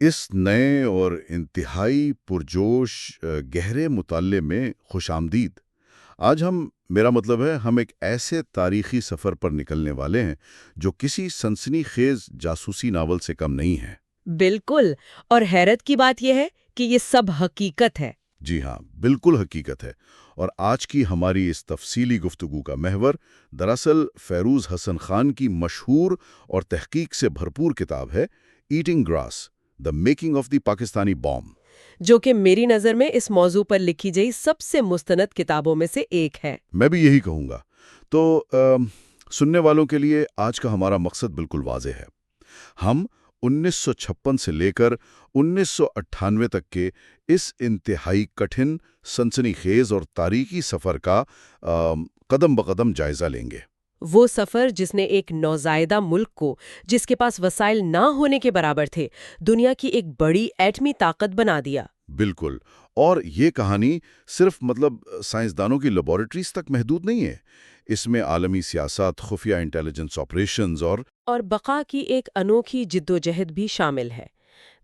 اس نئے اور انتہائی پرجوش گہرے مطالعے میں خوش آمدید۔ آج میرا مطلب ہے ہم ایک ایسے تاریخی سفر پر نکلنے والے ہیں جو کسی سنسنی خیز جاسوسی ناول سے کم نہیں ہے۔ بالکل، اور حیرت کی بات یہ ہے کہ یہ سب حقیقت ہے۔ جی ہاں، بالکل حقیقت ہے۔ اور آج کی ہماری اس تفصیلی گفتگو کا محور دراصل فیروز حسن خان کی مشہور اور تحقیق سے بھرپور کتاب ہے eating grass: the making of the Pakistani bomb, جو کہ میری نظر میں اس موضوع پر لکھی گئی سب سے مستند کتابوں میں سے ایک ہے۔ میں بھی یہی کہوں گا۔ تو سننے والوں کے لیے آج کا ہمارا مقصد بالکل واضح ہے۔ ہم 1956 سے لے کر 1998 تک کے اس انتہائی کٹھن، سنسنی خیز اور تاریخی سفر کا قدم بقدم جائزہ لیں گے۔ وہ سفر جس نے ایک نوزائیدہ ملک کو، جس کے پاس وسائل نہ ہونے کے برابر تھے، دنیا کی ایک بڑی ایٹمی طاقت بنا دیا۔ بالکل، اور یہ کہانی صرف سائنسدانوں کی لیبارٹریز تک محدود نہیں ہے۔ اس میں عالمی سیاست، خفیہ انٹیلیجنس آپریشنز اور بقا کی ایک انوکھی جدوجہد بھی شامل ہے۔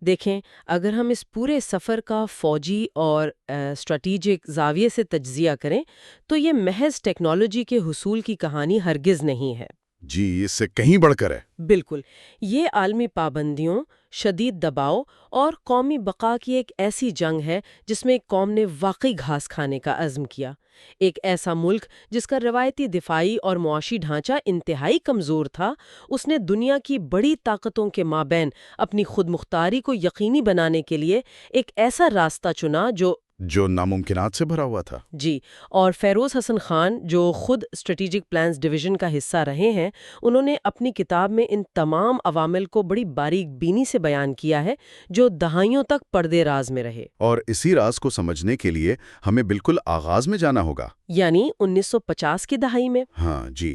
دیکھیں، اگر ہم اس پورے سفر کا فوجی اور اسٹریٹجک زاویے سے تجزیہ کریں تو یہ محض ٹیکنالوجی کے حصول کی کہانی ہرگز نہیں ہے۔ جی، اس سے کہیں بڑھ کر ہے۔ بالکل، یہ عالمی پابندیوں، شدید دباؤ اور قومی بقا کی ایک ایسی جنگ ہے جس میں ایک قوم نے واقعی گھاس کھانے کا عزم کیا۔ ایک ایسا ملک جس کا روایتی دفاعی اور معاشی ڈھانچہ انتہائی کمزور تھا، اس نے دنیا کی بڑی طاقتوں کے مابین اپنی خود مختاری کو یقینی بنانے کے لیے ایک ایسا راستہ چنا جو ناممکنات سے بھرا ہوا تھا۔ جی، اور فیروز حسن خان، جو خود اسٹریٹجک پلانز ڈویژن کا حصہ رہے ہیں، انہوں نے اپنی کتاب میں ان تمام عوامل کو بڑی باریک بینی سے بیان کیا ہے جو دہائیوں تک پردے راز میں رہے۔ اور اسی راز کو سمجھنے کے لیے ہمیں بالکل آغاز میں جانا ہوگا، یعنی 1950 کی دہائی میں۔ ہاں جی،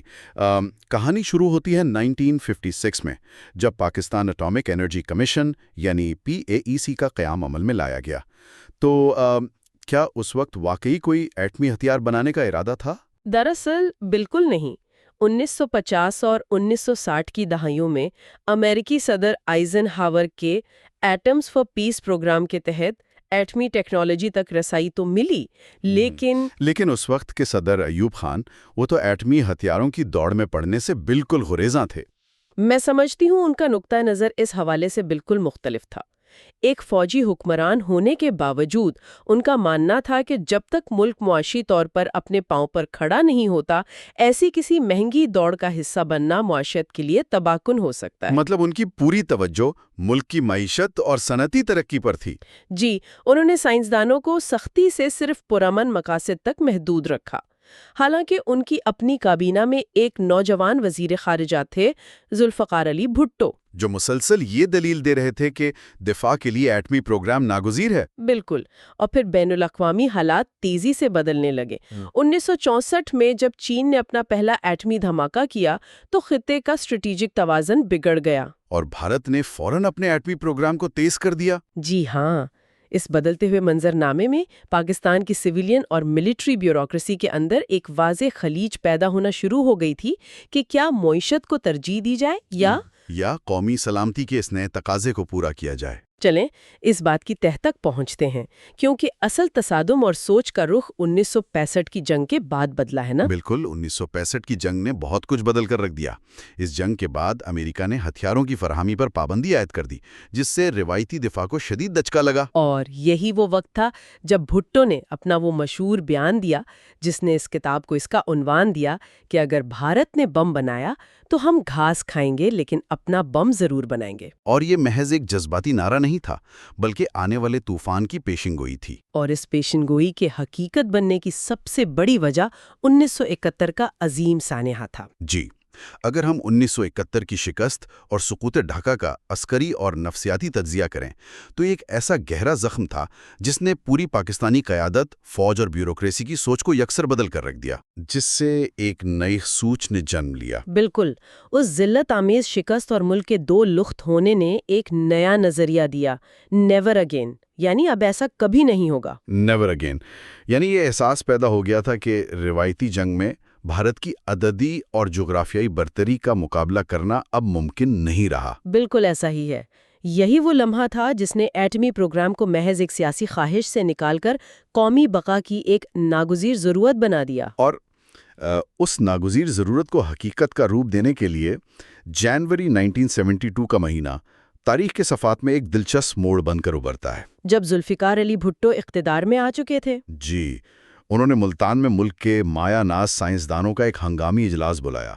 کہانی شروع ہوتی ہے 1956 میں، جب پاکستان اٹامک انرجی کمیشن یعنی PAEC کا قیام عمل میں لایا گیا۔ تو کیا اس وقت واقعی کوئی ایٹمی ہتھیار بنانے کا ارادہ تھا؟ دراصل بالکل نہیں۔ 1950 اور 1960 کی دہائیوں میں امریکی صدر آئزن ہاور کے ایٹمز فار پیس پروگرام کے تحت ایٹمی ٹیکنالوجی تک رسائی تو ملی، لیکن اس وقت کے صدر ایوب خان، وہ تو ایٹمی ہتھیاروں کی دوڑ میں پڑنے سے بالکل گریزاں تھے۔ میں سمجھتی ہوں ان کا نقطہ نظر اس حوالے سے بالکل مختلف تھا۔ ایک فوجی حکمران ہونے کے باوجود ان کا ماننا تھا کہ جب تک ملک معاشی طور پر اپنے پاؤں پر کھڑا نہیں ہوتا، ایسی کسی مہنگی دوڑ کا حصہ بننا معاشیت کے لیے تباہ کن ہو سکتا ہے۔ ان کی پوری توجہ ملک کی معیشت اور صنعتی ترقی پر تھی۔ جی، انہوں نے سائنسدانوں کو سختی سے صرف پرامن مقاصد تک محدود رکھا۔ حالانکہ ان کی اپنی کابینہ میں ایک نوجوان وزیر خارجہ تھے، ذوالفقار علی بھٹو، جو مسلسل یہ دلیل دے رہے تھے کہ دفاع کے لیے ایٹمی پروگرام ناگزیر ہے۔ بالکل، اور پھر بین الاقوامی حالات تیزی سے بدلنے لگے۔ 1964 میں جب چین نے اپنا پہلا ایٹمی دھماکہ کیا تو خطے کا اسٹریٹجک توازن بگڑ گیا۔ اور بھارت نے فوراً اپنے ایٹمی پروگرام کو تیز کر دیا۔ جی ہاں، اس بدلتے ہوئے منظر نامے میں پاکستان کی سویلین اور ملٹری بیوروکریسی کے اندر ایک واضح خلیج پیدا ہونا شروع ہو گئی تھی کہ کیا معیشت کو ترجیح دی جائے یا قومی سلامتی کے اس نئے تقاضے کو پورا کیا جائے۔ چلیں اس بات کی تہ تک پہنچتے ہیں، کیونکہ اصل تصادم اور سوچ کا رخ 1965 کی جنگ کے بعد بدلا ہے نا؟ بالکل، 1965 کی جنگ نے بہت کچھ بدل کر رکھ دیا۔ اس جنگ کے بعد امریکہ نے ہتھیاروں کی فراہمی پر پابندی عائد کر دی، جس سے روایتی دفاع کو شدید دھچکا لگا۔ اور یہی وہ وقت تھا جب بھٹو نے اپنا وہ مشہور بیان دیا جس نے اس کتاب کو اس کا عنوان دیا کہ اگر بھارت نے بم بنایا تو ہم گھاس کھائیں گے لیکن اپنا بم ضرور بنائیں گے۔ اور یہ محض ایک جذباتی نعرہ نہیں تھا، بلکہ آنے والے طوفان کی پیشن گوئی تھی۔ اور اس پیشن گوئی کے حقیقت بننے کی سب سے بڑی وجہ 1971 کا عظیم سانحہ تھا۔ جی، اگر ہم 1971 کی شکست اور سقوط ڈھاکہ کا عسکری اور نفسیاتی تجزیہ کریں تو یہ ایک ایسا گہرا زخم تھا جس نے پوری پاکستانی قیادت، فوج اور بیوروکریسی کی سوچ کو یکسر بدل کر رکھ دیا، جس سے ایک نئی سوچ نے جنم لیا۔ بالکل، اس ذلت آمیز شکست اور ملک کے دو لخت ہونے نے ایک نیا نظریہ دیا، نیور اگین، یعنی اب ایسا کبھی نہیں ہوگا۔ نیور اگین، یعنی یہ احساس پیدا ہو گیا تھا کہ روایتی جنگ میں بھارت کی عددی اور جغرافیائی برتری کا مقابلہ کرنا اب ممکن نہیں رہا۔ بالکل ایسا ہی ہے۔ یہی وہ لمحہ تھا جس نے ایٹمی پروگرام کو محض ایک سیاسی خواہش سے نکال کر قومی بقا کی ایک ناگزیر ضرورت بنا دیا۔ اور اس ناگزیر ضرورت کو حقیقت کا روپ دینے کے لیے جنوری 1972 کا مہینہ تاریخ کے صفحات میں ایک دلچسپ موڑ بن کر ابھرتا ہے۔ جب ذوالفقار علی بھٹو اقتدار میں آ چکے تھے، جی، انہوں نے ملتان میں ملک کے مایا ناز سائنسدانوں کا ایک ہنگامی اجلاس بلایا۔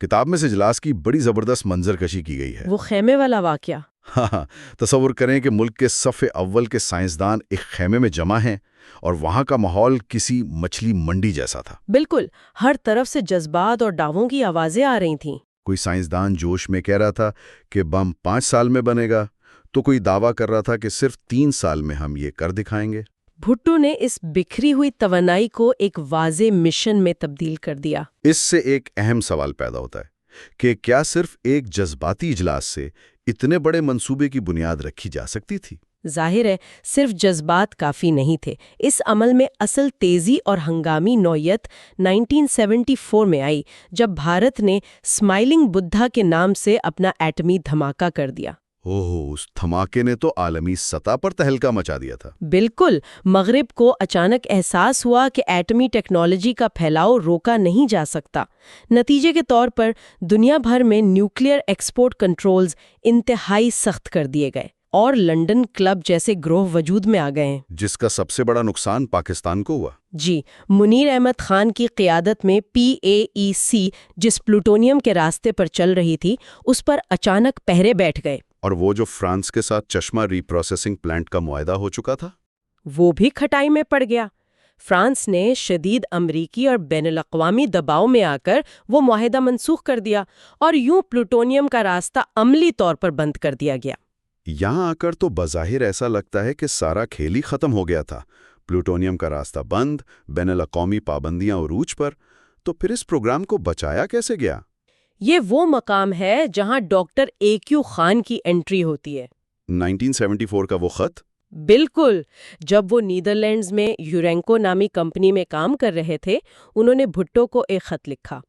کتاب میں اس اجلاس کی بڑی زبردست منظر کشی کی گئی ہے۔ وہ خیمے والا واقعہ۔ ہاں، تصور کریں کہ ملک کے صف اول کے سائنسدان ایک خیمے میں جمع ہیں اور وہاں کا ماحول کسی مچھلی منڈی جیسا تھا۔ بالکل، ہر طرف سے جذبات اور دعووں کی آوازیں آ رہی تھیں۔ کوئی سائنسدان جوش میں کہہ رہا تھا کہ بم 5 سال میں بنے گا، تو کوئی دعویٰ کر رہا تھا کہ صرف 3 سال میں ہم یہ کر دکھائیں گے۔ بھٹو نے اس بکھری ہوئی توانائی کو ایک واضح مشن میں تبدیل کر دیا۔ اس سے ایک اہم سوال پیدا ہوتا ہے کہ کیا صرف ایک جذباتی اجلاس سے اتنے بڑے منصوبے کی بنیاد رکھی جا سکتی تھی؟ ظاہر ہے صرف جذبات کافی نہیں تھے۔ اس عمل میں اصل تیزی اور ہنگامی نوعیت 1974 میں آئی، جب بھارت نے اسمائلنگ بدھا کے نام سے اپنا ایٹمی دھماکہ کر دیا۔ اس دھماکے نے تو عالمی سطح پر تہلکہ مچا دیا تھا۔ بالکل، مغرب کو اچانک احساس ہوا کہ ایٹمی ٹیکنالوجی کا پھیلاؤ روکا نہیں جا سکتا۔ نتیجے کے طور پر دنیا بھر میں نیوکلیئر ایکسپورٹ کنٹرولز انتہائی سخت کر دیے گئے اور لنڈن کلب جیسے گروہ وجود میں آ گئے ہیں، جس کا سب سے بڑا نقصان پاکستان کو ہوا۔ جی، منیر احمد خان کی قیادت میں PAEC جس پلوٹونیم کے راستے پر چل رہی تھی، اس پر اچانک پہرے بیٹھ گئے۔ اور وہ جو فرانس کے ساتھ چشمہ ری پروسیسنگ پلانٹ کا معاہدہ ہو چکا تھا، وہ بھی کھٹائی میں پڑ گیا۔ فرانس نے شدید امریکی اور بین الاقوامی دباؤ میں آ کر وہ معاہدہ منسوخ کر دیا اور یوں پلوٹونیم کا راستہ عملی طور پر بند کر دیا گیا۔ یہاں آ کر تو بظاہر ایسا لگتا ہے کہ سارا کھیل ہی ختم ہو گیا تھا۔ پلوٹونیم کا راستہ بند، بین الاقوامی پابندیاں عروج پر، تو پھر اس پروگرام کو بچایا کیسے گیا؟ یہ وہ مقام ہے جہاں ڈاکٹر AQ خان کی انٹری ہوتی ہے۔ 1974 کا وہ خط؟ بالکل، جب وہ نیدرلینڈز میں یورینکو نامی کمپنی میں کام کر رہے تھے، انہوں نے بھٹو کو ایک خط لکھا۔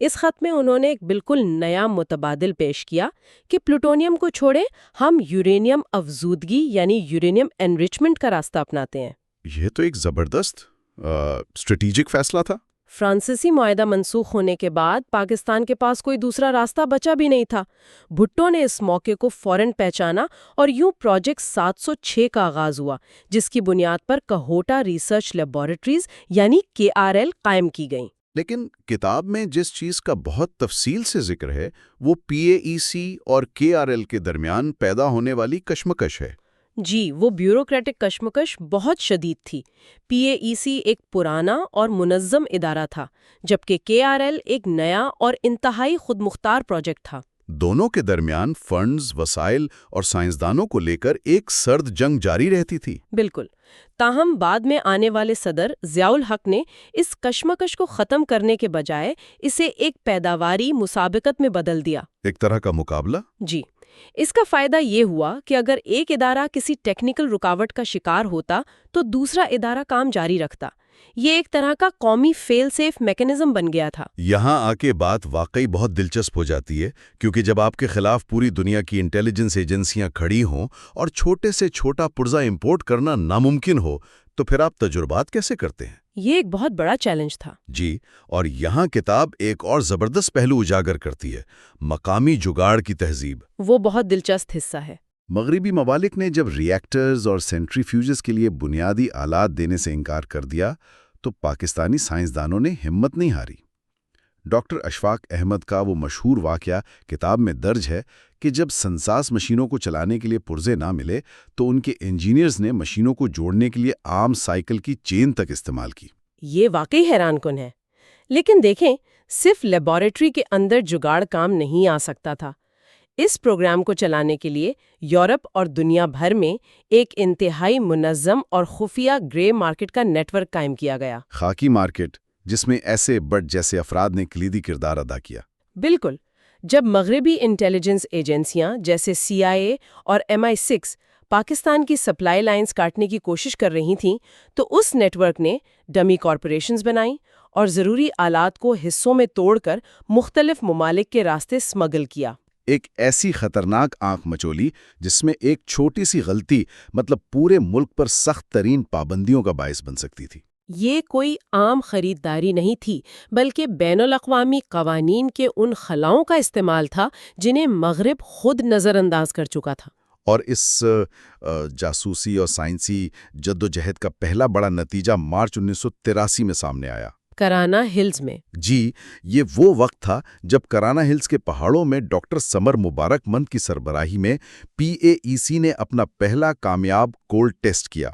اس خط میں انہوں نے ایک بالکل نیا متبادل پیش کیا کہ پلوٹونیم کو چھوڑیں، ہم یورینیم افزودگی یعنی یورینیم انریچمنٹ کا راستہ اپناتے ہیں۔ یہ تو ایک زبردست اسٹریٹیجک فیصلہ تھا۔ فرانسیسی معاہدہ منسوخ ہونے کے بعد پاکستان کے پاس کوئی دوسرا راستہ بچا بھی نہیں تھا۔ بھٹو نے اس موقع کو فوراً پہچانا اور یوں پروجیکٹ 706 کا آغاز ہوا، جس کی بنیاد پر کہوٹا ریسرچ لیبارٹریز یعنی KRL قائم کی گئیں۔ لیکن کتاب میں جس چیز کا بہت تفصیل سے ذکر ہے وہ PAEC اور KRL کے درمیان پیدا ہونے والی کشمکش ہے۔ جی، وہ بیوروکریٹک کشمکش بہت شدید تھی۔ PAEC ایک پرانا اور منظم ادارہ تھا، جبکہ KRL ایک نیا اور انتہائی خود مختار پروجیکٹ تھا۔ دونوں کے درمیان فنڈز، وسائل اور سائنسدانوں کو لے کر ایک سرد جنگ جاری رہتی تھی۔ بالکل، تاہم بعد میں آنے والے صدر ضیاء الحق نے اس کشمکش کو ختم کرنے کے بجائے اسے ایک پیداواری مسابقت میں بدل دیا۔ ایک طرح کا مقابلہ؟ جی، اس کا فائدہ یہ ہوا کہ اگر ایک ادارہ کسی ٹیکنیکل رکاوٹ کا شکار ہوتا تو دوسرا ادارہ کام جاری رکھتا۔ یہ ایک طرح کا قومی فیل سیف میکنزم بن گیا تھا۔ یہاں آ کے بات واقعی بہت دلچسپ ہو جاتی ہے، کیونکہ جب آپ کے خلاف پوری دنیا کی انٹیلیجنس ایجنسیاں کھڑی ہوں اور چھوٹے سے چھوٹا پرزہ امپورٹ کرنا ناممکن ہو، تو پھر آپ تجربات کیسے کرتے ہیں؟ یہ ایک بہت بڑا چیلنج تھا۔ جی، اور یہاں کتاب ایک اور زبردست پہلو اجاگر کرتی ہے، مقامی جگاڑ کی تہذیب۔ وہ بہت دلچسپ حصہ ہے۔ مغربی ممالک نے جب ری ایکٹرز اور سینٹریفیوجز کے لیے بنیادی آلات دینے سے انکار کر دیا تو پاکستانی سائنسدانوں نے ہمت نہیں ہاری۔ ڈاکٹر اشفاق احمد کا وہ مشہور واقعہ کتاب میں درج ہے کہ جب سنساز مشینوں کو چلانے کے لیے پرزے نہ ملے تو ان کے انجینئرز نے مشینوں کو جوڑنے کے لیے عام سائیکل کی چین تک استعمال کی۔ یہ واقعی حیران کن ہے۔ لیکن دیکھیں، صرف لیبارٹری کے اندر جگاڑ کام نہیں آ سکتا تھا۔ اس پروگرام کو چلانے کے لیے یورپ اور دنیا بھر میں ایک انتہائی منظم اور خفیہ گرے مارکیٹ کا نیٹ ورک قائم کیا گیا۔ خاکی مارکیٹ، جس میں ایسے بٹ جیسے افراد نے کلیدی کردار ادا کیا۔ بالکل، جب مغربی انٹیلیجنس ایجنسیاں جیسے CIA اور MI6 پاکستان کی سپلائی لائنز کاٹنے کی کوشش کر رہی تھیں تو اس نیٹ ورک نے ڈمی کارپوریشنز بنائیں اور ضروری آلات کو حصوں میں توڑ کر مختلف ممالک کے راستے سمگل کیا۔ ایک ایسی خطرناک آنکھ مچولی جس میں ایک چھوٹی سی غلطی مطلب پورے ملک پر سخت ترین پابندیوں کا باعث بن سکتی تھی۔ یہ کوئی عام خریداری نہیں تھی، بلکہ بین الاقوامی قوانین کے ان خلاؤں کا استعمال تھا جنہیں مغرب خود نظر انداز کر چکا تھا۔ اور اس جاسوسی اور سائنسی جدوجہد کا پہلا بڑا نتیجہ مارچ 1983 میں سامنے آیا۔ کرانہ ہلز میں۔ جی، یہ وہ وقت تھا جب کرانہ ہلز کے پہاڑوں میں ڈاکٹر سمر مبارک مند کی سربراہی میں PAEC نے اپنا پہلا کامیاب کولڈ ٹیسٹ کیا۔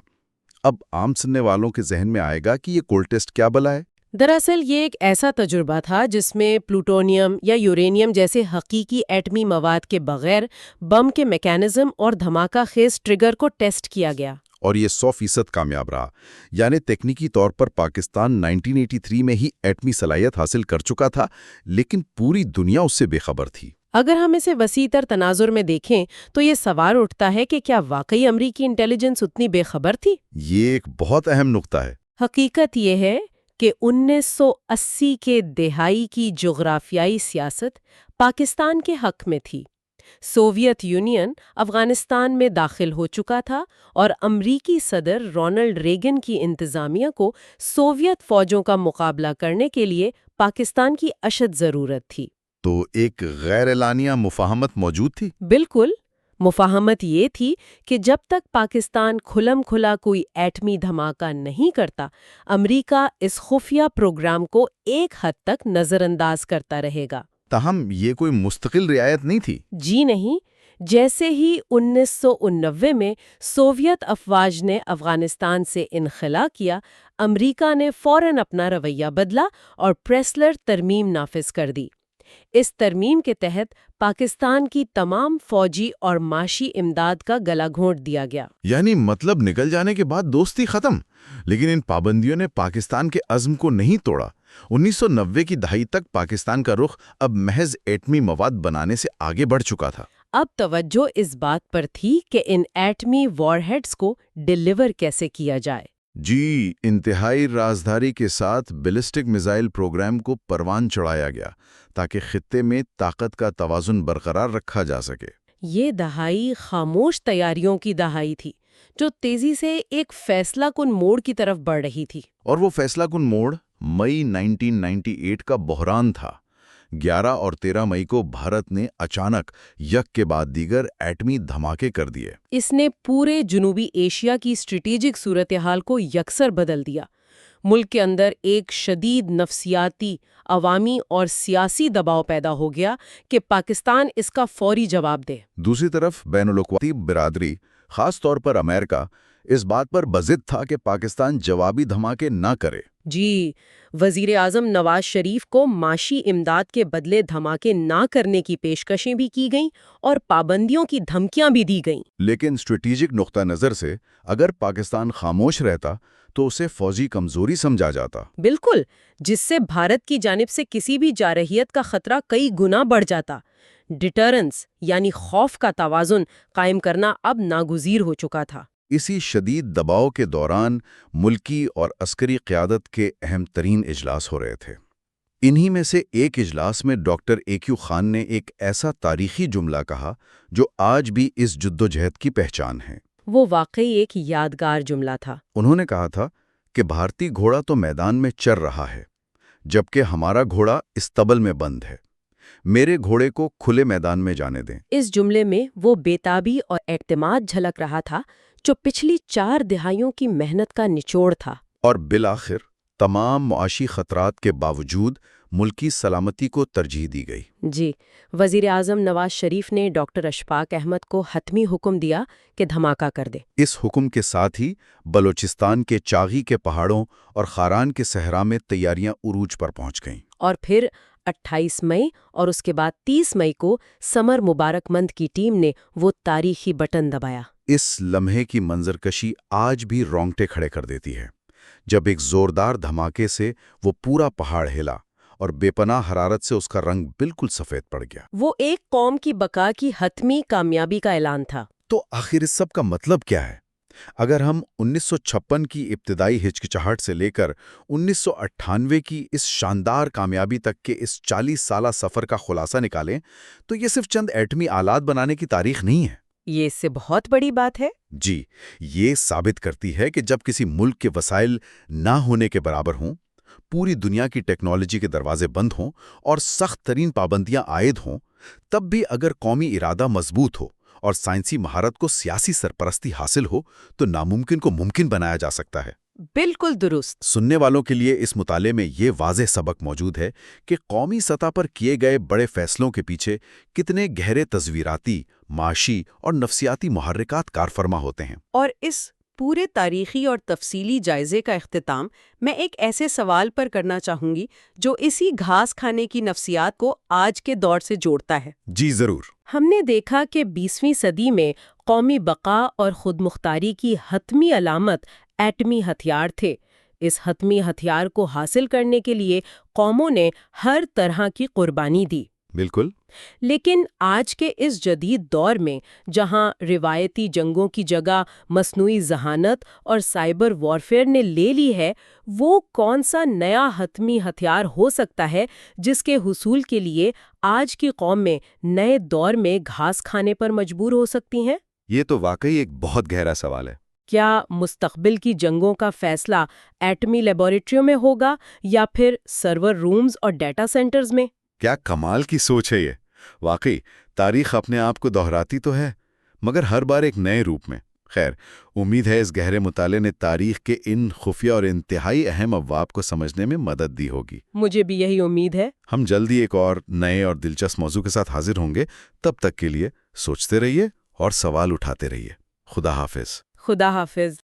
اب عام سننے والوں کے ذہن میں آئے گا کہ یہ کولڈ ٹیسٹ کیا بلا ہے؟ دراصل یہ ایک ایسا تجربہ تھا جس میں پلوٹونیم یا یورینیم جیسے حقیقی ایٹمی مواد کے بغیر بم کے میکانزم اور دھماکہ خیز ٹریگر کو ٹیسٹ کیا گیا۔ اور یہ 100% کامیاب رہا، یعنی تکنیکی طور پر پاکستان 1983 میں ہی ایٹمی صلاحیت حاصل کر چکا تھا، لیکن پوری دنیا اس سے بے خبر تھی۔ اگر ہم اسے وسیع تر تناظر میں دیکھیں تو یہ سوال اٹھتا ہے کہ کیا واقعی امریکی انٹیلیجنس اتنی بے خبر تھی؟ یہ ایک بہت اہم نقطہ ہے۔ حقیقت یہ ہے کہ 1980 کے دہائی کی جغرافیائی سیاست پاکستان کے حق میں تھی۔ سوویت یونین افغانستان میں داخل ہو چکا تھا اور امریکی صدر رونلڈ ریگن کی انتظامیہ کو سوویت فوجوں کا مقابلہ کرنے کے لیے پاکستان کی اشد ضرورت تھی۔ تو ایک غیر اعلانیہ مفاہمت موجود تھی؟ بالکل۔ مفاہمت یہ تھی کہ جب تک پاکستان کھلم کھلا کوئی ایٹمی دھماکہ نہیں کرتا، امریکہ اس خفیہ پروگرام کو ایک حد تک نظر انداز کرتا رہے گا۔ تاہم یہ کوئی مستقل رعایت نہیں تھی۔ جی نہیں۔ جیسے ہی 1989 میں سوویت افواج نے افغانستان سے انخلا کیا، امریکہ نے فوراً اپنا رویہ بدلا اور پریسلر ترمیم نافذ کر دی۔ اس ترمیم کے تحت پاکستان کی تمام فوجی اور معاشی امداد کا گلا گھونٹ دیا گیا۔ یعنی مطلب نکل جانے کے بعد دوستی ختم، لیکن ان پابندیوں نے پاکستان کے عزم کو نہیں توڑا۔ 1990 کی دہائی تک پاکستان کا رخ اب محض ایٹمی مواد بنانے سے آگے بڑھ چکا تھا۔ اب توجہ اس بات پر تھی کہ ان ایٹمی وار ہیڈز کو ڈیلیور کیسے کیا جائے۔ جی، انتہائی رازداری کے ساتھ بیلسٹک میزائل پروگرام کو پروان چڑھایا گیا تاکہ خطے میں طاقت کا توازن برقرار رکھا جا سکے۔ یہ دہائی خاموش تیاریوں کی دہائی تھی جو تیزی سے ایک فیصلہ کن موڑ کی طرف بڑھ رہی تھی۔ اور وہ فیصلہ کن موڑ مئی 1998 کا بحران تھا۔ 11 اور 13 مئی کو بھارت نے اچانک یک کے بعد دیگر ایٹمی دھماکے کر دیے۔ اس نے پورے جنوبی ایشیا کی اسٹریٹجک صورتحال کو یکسر بدل دیا۔ ملک کے اندر ایک شدید نفسیاتی، عوامی اور سیاسی دباؤ پیدا ہو گیا کہ پاکستان اس کا فوری جواب دے۔ دوسری طرف بین الاقوامی برادری، خاص طور پر امریکہ، اس بات پر بضد تھا کہ پاکستان جوابی دھماکے نہ کرے۔ جی، وزیر اعظم نواز شریف کو معاشی امداد کے بدلے دھماکے نہ کرنے کی پیشکشیں بھی کی گئیں اور پابندیوں کی دھمکیاں بھی دی گئیں۔ لیکن اسٹریٹجک نقطہ نظر سے اگر پاکستان خاموش رہتا تو اسے فوجی کمزوری سمجھا جاتا۔ بالکل، جس سے بھارت کی جانب سے کسی بھی جارحیت کا خطرہ کئی گنا بڑھ جاتا۔ ڈیٹرنس یعنی خوف کا توازن قائم کرنا اب ناگزیر ہو چکا تھا۔ اسی شدید دباؤ کے دوران ملکی اور عسکری قیادت کے اہم ترین اجلاس ہو رہے تھے۔ انہی میں سے ایک اجلاس میں ڈاکٹر AQ خان نے ایک ایسا تاریخی جملہ کہا جو آج بھی اس جدوجہد کی پہچان ہے۔ وہ واقعی ایک یادگار جملہ تھا۔ انہوں نے کہا تھا کہ بھارتی گھوڑا تو میدان میں چر رہا ہے، جبکہ ہمارا گھوڑا استبل میں بند ہے۔ میرے گھوڑے کو کھلے میدان میں جانے دیں۔ اس جملے میں وہ بےتابی اور اعتماد جھلک رہا تھا جو پچھلی 4 دہائیوں کی محنت کا نچوڑ تھا۔ اور بالآخر تمام معاشی خطرات کے باوجود ملکی سلامتی کو ترجیح دی گئی۔ جی، وزیر اعظم نواز شریف نے ڈاکٹر اشفاق احمد کو حتمی حکم دیا کہ دھماکہ کر دے۔ اس حکم کے ساتھ ہی بلوچستان کے چاغی کے پہاڑوں اور خاران کے صحرا میں تیاریاں عروج پر پہنچ گئیں۔ اور پھر 28 مئی اور اس کے بعد 30 مئی کو سمر مبارک مند کی ٹیم نے وہ تاریخی بٹن دبایا۔ اس لمحے کی منظرکشی آج بھی رونگٹے کھڑے کر دیتی ہے، جب ایک زوردار دھماکے سے وہ پورا پہاڑ ہلا اور بے پناہ حرارت سے اس کا رنگ بالکل سفید پڑ گیا۔ وہ ایک قوم کی بقا کی حتمی کامیابی کا اعلان تھا۔ تو آخر اس سب کا مطلب کیا ہے؟ اگر ہم 1956 کی ابتدائی ہچکچاہٹ سے لے کر 1998 کی اس شاندار کامیابی تک کے اس 40 سالہ سفر کا خلاصہ نکالیں تو یہ صرف چند ایٹمی آلات بنانے کی تاریخ نہیں ہے۔ یہ اس سے بہت بڑی بات ہے۔ جی، یہ ثابت کرتی ہے کہ جب کسی ملک کے وسائل نہ ہونے کے برابر ہوں، پوری دنیا کی ٹیکنالوجی کے دروازے بند ہوں اور سخت ترین پابندیاں عائد ہوں، تب بھی اگر قومی ارادہ مضبوط ہو اور سائنسی مہارت کو سیاسی سرپرستی حاصل ہو تو ناممکن کو ممکن بنایا جا سکتا ہے۔ بالکل درست۔ سننے والوں کے لیے اس مطالعے میں یہ واضح سبق موجود ہے کہ قومی سطح پر کیے گئے بڑے فیصلوں کے پیچھے کتنے گہرے تصویراتی، معاشی اور نفسیاتی محرکات کارفرما ہوتے ہیں۔ اور اس پورے تاریخی اور تفصیلی جائزے کا اختتام میں ایک ایسے سوال پر کرنا چاہوں گی جو اسی گھاس کھانے کی نفسیات کو آج کے دور سے جوڑتا ہے۔ جی ضرور۔ ہم نے دیکھا کہ 20ویں صدی میں قومی بقا اور خود مختاری کی حتمی علامت ایٹمی ہتھیار تھے۔ اس حتمی ہتھیار کو حاصل کرنے کے لیے قوموں نے ہر طرح کی قربانی دی۔ بالکل۔ لیکن آج کے اس جدید دور میں جہاں روایتی جنگوں کی جگہ مصنوعی ذہانت اور سائبر وارفیئر نے لے لی ہے، وہ کون سا نیا حتمی ہتھیار ہو سکتا ہے جس کے حصول کے لیے آج کی قومیں نئے دور میں گھاس کھانے پر مجبور ہو سکتی ہیں؟ یہ تو واقعی ایک بہت گہرا سوال ہے۔ کیا مستقبل کی جنگوں کا فیصلہ ایٹمی لیبارٹریوں میں ہوگا یا پھر سرور رومز اور ڈیٹا سینٹرز میں؟ کیا کمال کی سوچ ہے یہ! واقعی تاریخ اپنے آپ کو دہراتی تو ہے، مگر ہر بار ایک نئے روپ میں۔ خیر، امید ہے اس گہرے مطالعے نے تاریخ کے ان خفیہ اور انتہائی اہم ابواب کو سمجھنے میں مدد دی ہوگی۔ مجھے بھی یہی امید ہے۔ ہم جلدی ایک اور نئے اور دلچسپ موضوع کے ساتھ حاضر ہوں گے۔ تب تک کے لیے سوچتے رہیے اور سوال اٹھاتے رہیے۔ خدا حافظ۔ خدا حافظ۔